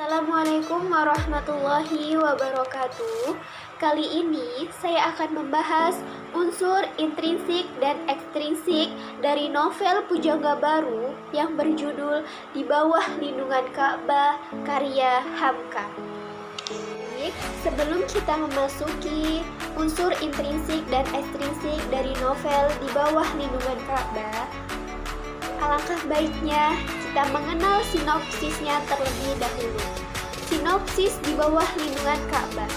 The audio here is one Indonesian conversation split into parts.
Assalamualaikum warahmatullahi wabarakatuh. Kali ini saya akan membahas unsur intrinsik dan ekstrinsik dari novel Pujangga Baru yang berjudul Di Bawah Lindungan Ka'bah karya Hamka. Sebelum kita memasuki unsur intrinsik dan ekstrinsik dari novel Di Bawah Lindungan Ka'bah, alangkah baiknya kita mengenal sinopsisnya terlebih dahulu. Sinopsis Di Bawah Lindungan Ka'bah.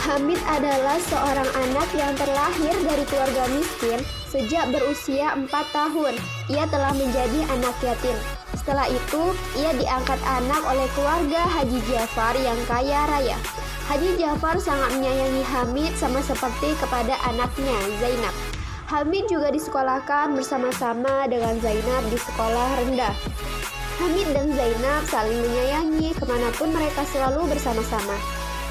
Hamid adalah seorang anak yang terlahir dari keluarga miskin. Sejak berusia 4 tahun, ia telah menjadi anak yatim. Setelah itu, ia diangkat anak oleh keluarga Haji Ja'far yang kaya raya. Haji Ja'far sangat menyayangi Hamid sama seperti kepada anaknya Zainab. Hamid juga disekolahkan bersama-sama dengan Zainab di sekolah rendah. Hamid dan Zainab saling menyayangi, kemanapun mereka selalu bersama-sama.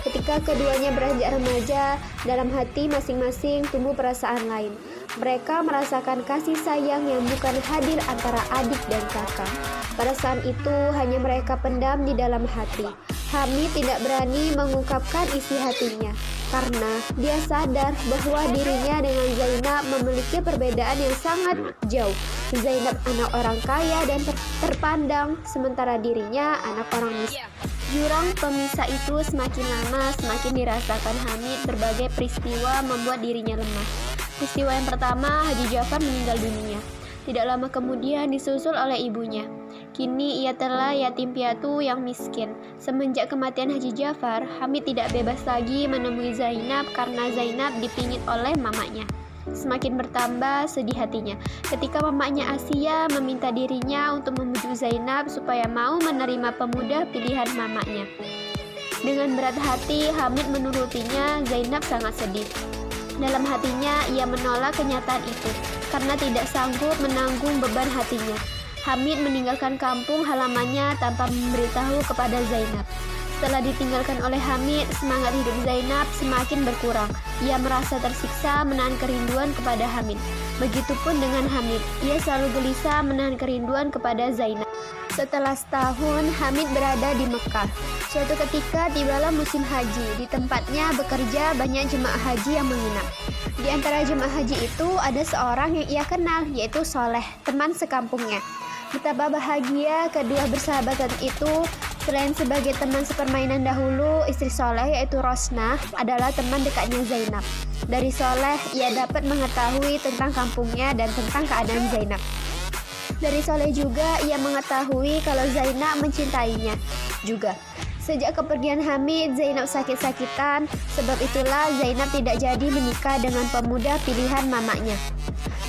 Ketika keduanya beranjak remaja, dalam hati masing-masing tumbuh perasaan lain. Mereka merasakan kasih sayang yang bukan hadir antara adik dan kakak. Perasaan itu hanya mereka pendam di dalam hati. Hamid tidak berani mengungkapkan isi hatinya, karena dia sadar bahwa dirinya dengan Zainab memiliki perbedaan yang sangat jauh. Zainab anak orang kaya dan terpandang, sementara dirinya anak orang miskin. Jurang pemisah itu semakin lama semakin dirasakan Hamid. Berbagai peristiwa membuat dirinya lemah. Peristiwa yang pertama, Haji Ja'far meninggal dunia. Tidak lama kemudian disusul oleh ibunya. Kini ia telah yatim piatu yang miskin. Semenjak kematian Haji Ja'far, Hamid tidak bebas lagi menemui Zainab karena Zainab dipingit oleh mamanya. Semakin bertambah sedih hatinya ketika mamanya Asia meminta dirinya untuk membujuk Zainab supaya mau menerima pemuda pilihan mamanya. Dengan berat hati, Hamid menurutinya. Zainab sangat sedih. Dalam hatinya, ia menolak kenyataan itu karena tidak sanggup menanggung beban hatinya. Hamid meninggalkan kampung halamannya tanpa memberitahu kepada Zainab. Setelah ditinggalkan oleh Hamid, semangat hidup Zainab semakin berkurang. Ia merasa tersiksa menahan kerinduan kepada Hamid. Begitupun dengan Hamid, ia selalu gelisah menahan kerinduan kepada Zainab. Setelah setahun, Hamid berada di Mekah. Suatu ketika tibalah musim haji. Di tempatnya bekerja banyak jemaah haji yang menginap. Di antara jemaah haji itu ada seorang yang ia kenal, yaitu Soleh, teman sekampungnya. Betapa bahagia kedua bersahabatan itu. Selain sebagai teman sepermainan dahulu, istri Soleh yaitu Rosnah adalah teman dekatnya Zainab. Dari Soleh, ia dapat mengetahui tentang kampungnya dan tentang keadaan Zainab. Dari Soleh juga ia mengetahui kalau Zainab mencintainya juga. Sejak kepergian Hamid, Zainab sakit-sakitan. Sebab itulah Zainab tidak jadi menikah dengan pemuda pilihan mamanya.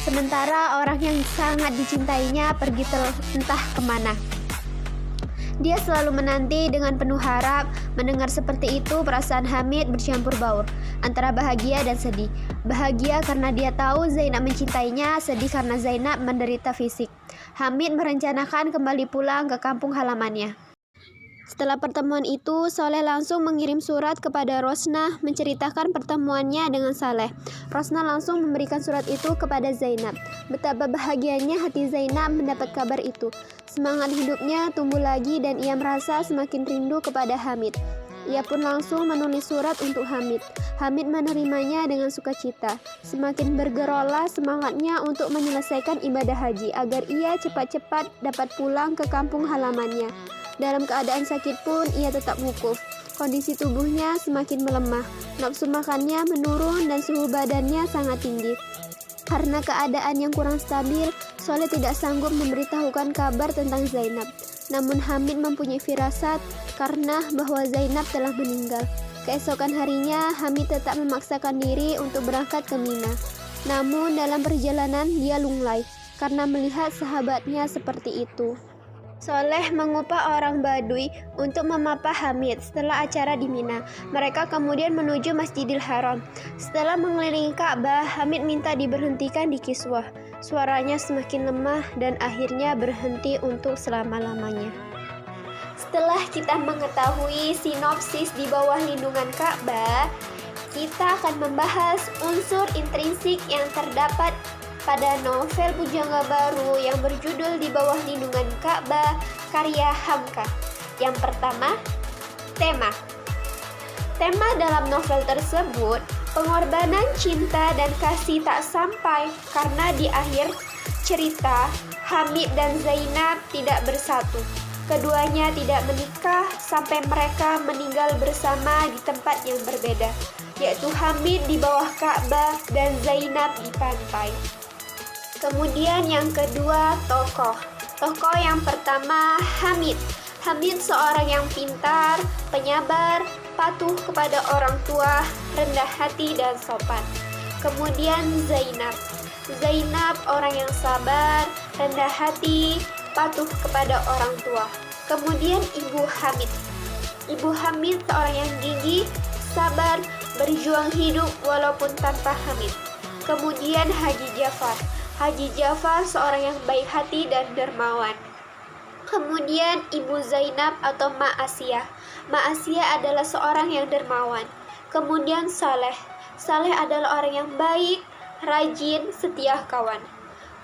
Sementara orang yang sangat dicintainya pergi entah kemana. Dia selalu menanti dengan penuh harap. Mendengar seperti itu, perasaan Hamid bercampur baur antara bahagia dan sedih. Bahagia karena dia tahu Zainab mencintainya, sedih karena Zainab menderita fisik. Hamid merencanakan kembali pulang ke kampung halamannya. Setelah pertemuan itu, Soleh langsung mengirim surat kepada Rosnah menceritakan pertemuannya dengan Saleh. Rosnah langsung memberikan surat itu kepada Zainab. Betapa bahagianya hati Zainab mendapat kabar itu. Semangat hidupnya tumbuh lagi dan ia merasa semakin rindu kepada Hamid. Ia pun langsung menulis surat untuk Hamid. Hamid menerimanya dengan sukacita. Semakin bergerolah semangatnya untuk menyelesaikan ibadah haji agar ia cepat-cepat dapat pulang ke kampung halamannya. Dalam keadaan sakit pun ia tetap wukuf. Kondisi tubuhnya semakin melemah. Nafsu makannya menurun dan suhu badannya sangat tinggi. Karena keadaan yang kurang stabil, Soleh tidak sanggup memberitahukan kabar tentang Zainab. Namun Hamid mempunyai firasat karena bahwa Zainab telah meninggal. Keesokan harinya, Hamid tetap memaksakan diri untuk berangkat ke Mina. Namun dalam perjalanan dia lunglai karena melihat sahabatnya seperti itu. Soleh mengupah orang Baduy untuk memapah Hamid setelah acara di Mina. Mereka kemudian menuju Masjidil Haram. Setelah mengelilingi Ka'bah, Hamid minta diberhentikan di Kiswah. Suaranya semakin lemah dan akhirnya berhenti untuk selama-lamanya. Setelah kita mengetahui sinopsis Di Bawah Lindungan Ka'bah, kita akan membahas unsur intrinsik yang terdapat pada novel Pujangga Baru yang berjudul Di Bawah Lindungan Ka'bah karya Hamka. Yang pertama, tema. Tema dalam novel tersebut pengorbanan cinta dan kasih tak sampai karena di akhir cerita Hamid dan Zainab tidak bersatu. Keduanya tidak menikah sampai mereka meninggal bersama di tempat yang berbeda, yaitu Hamid di bawah Ka'bah dan Zainab di pantai. Kemudian yang kedua, tokoh. Tokoh yang pertama, Hamid. Hamid seorang yang pintar, penyabar, patuh kepada orang tua, rendah hati dan sopan. Kemudian Zainab. Zainab orang yang sabar, rendah hati, patuh kepada orang tua. Kemudian Ibu Hamid. Ibu Hamid seorang yang gigih, sabar, berjuang hidup walaupun tanpa Hamid. Kemudian Haji Jafar. Haji Jafar seorang yang baik hati dan dermawan. Kemudian Ibu Zainab atau Mak Asiyah. Mak Asiyah adalah seorang yang dermawan. Kemudian Saleh. Saleh adalah orang yang baik, rajin, setia kawan.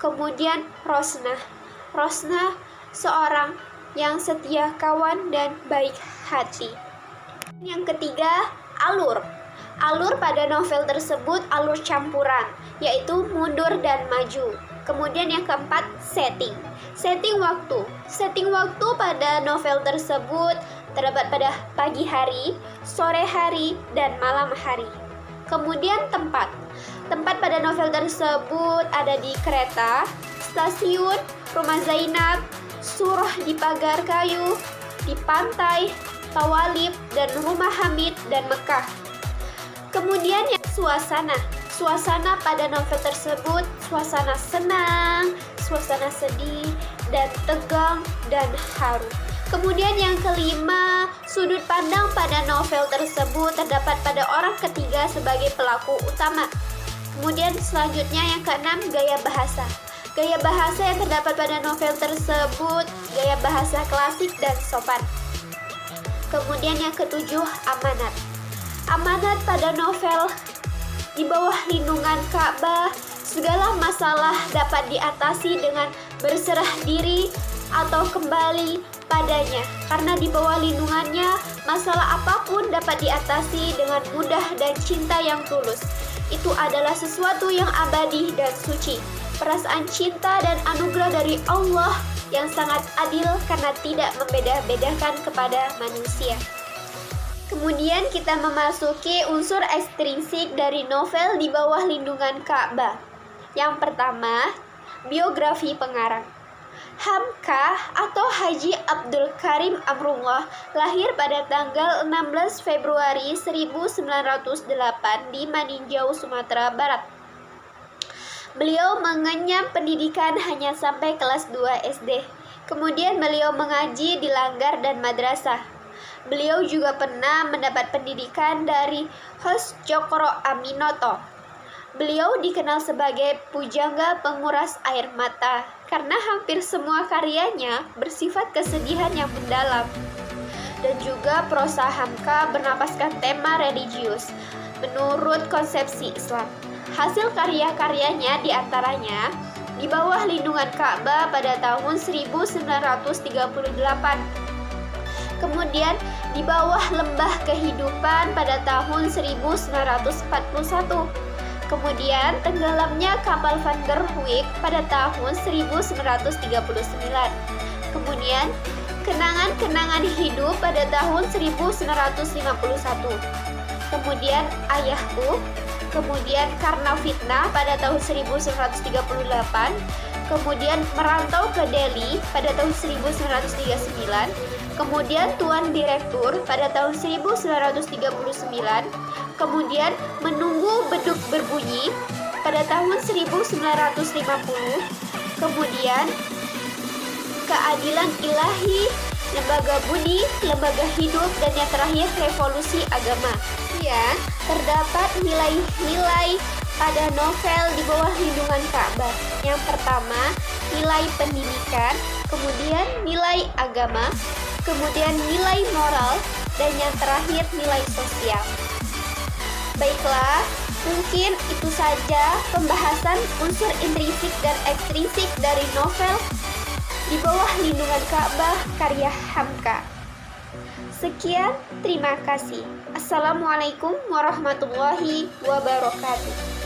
Kemudian Rosnah. Rosnah seorang yang setia kawan dan baik hati. Yang ketiga, alur. Alur pada novel tersebut alur campuran, yaitu mundur dan maju. Kemudian yang keempat, setting. Setting waktu. Setting waktu pada novel tersebut terdapat pada pagi hari, sore hari, dan malam hari. Kemudian tempat. Tempat pada novel tersebut ada di kereta, stasiun, rumah Zainab, surah di pagar kayu, di pantai, Tawalib, dan rumah Hamid dan Mekah. Kemudian yang suasana. Suasana pada novel tersebut suasana senang, suasana sedih, dan tegang, dan haru. Kemudian yang kelima, sudut pandang pada novel tersebut terdapat pada orang ketiga sebagai pelaku utama. Kemudian selanjutnya yang keenam, gaya bahasa. Gaya bahasa yang terdapat pada novel tersebut gaya bahasa klasik dan sopan. Kemudian yang ketujuh, amanat. Amanat pada novel di bawah lindungan Ka'bah, segala masalah dapat diatasi dengan berserah diri atau kembali padanya. Karena di bawah lindungannya, masalah apapun dapat diatasi dengan mudah dan cinta yang tulus. Itu adalah sesuatu yang abadi dan suci. Perasaan cinta dan anugerah dari Allah yang sangat adil karena tidak membeda-bedakan kepada manusia. Kemudian kita memasuki unsur ekstrinsik dari novel di bawah lindungan Ka'bah. Yang pertama, biografi pengarang. Hamka atau Haji Abdul Karim Amrullah lahir pada tanggal 16 Februari 1908 di Maninjau, Sumatera Barat. Beliau mengenyam pendidikan hanya sampai kelas 2 SD. Kemudian beliau mengaji di Langgar dan madrasah. Beliau juga pernah mendapat pendidikan dari Hos Cokro Aminoto. Beliau dikenal sebagai pujangga penguras air mata karena hampir semua karyanya bersifat kesedihan yang mendalam. Dan juga prosa Hamka bernapaskan tema religius menurut konsepsi Islam. Hasil karya-karyanya diantaranya Di bawah lindungan Ka'bah pada tahun 1938. Kemudian Di bawah lembah kehidupan pada tahun 1941. Kemudian tenggelamnya kapal Van der Wijk pada tahun 1939. Kemudian kenangan-kenangan hidup pada tahun 1951. Kemudian Ayahku. Kemudian Karena Fitnah pada tahun 1938. Kemudian Merantau ke Delhi pada tahun 1939. Kemudian Tuan Direktur pada tahun 1939. Kemudian Menunggu Beduk Berbunyi pada tahun 1950. Kemudian Keadilan Ilahi, Lembaga Budi, Lembaga Hidup, dan yang terakhir Revolusi Agama. Kemudian terdapat nilai-nilai pada novel Di Bawah Lindungan Ka'bah. Yang pertama, nilai pendidikan, kemudian nilai agama, kemudian nilai moral, dan yang terakhir nilai sosial. Baiklah, mungkin itu saja pembahasan unsur intrinsik dan ekstrinsik dari novel Di Bawah Lindungan Ka'bah karya Hamka. Sekian, terima kasih. Assalamualaikum warahmatullahi wabarakatuh.